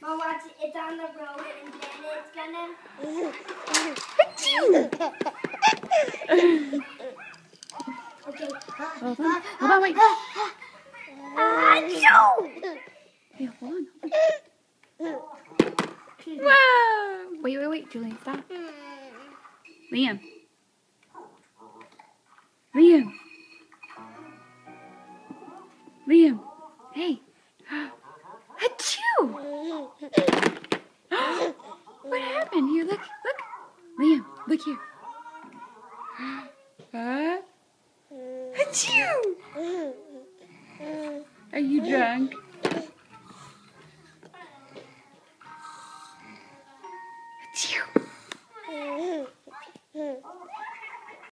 Mom, watch it. It's on the road and then it's gonna. Okay. Hold on, wait. Achoo! Hey, hold on. Whoa! Wait, Julian, stop. Liam. Liam. Hey. Achoo! What happened? Here, look. Liam, look here. Achoo! Are you drunk? Achoo!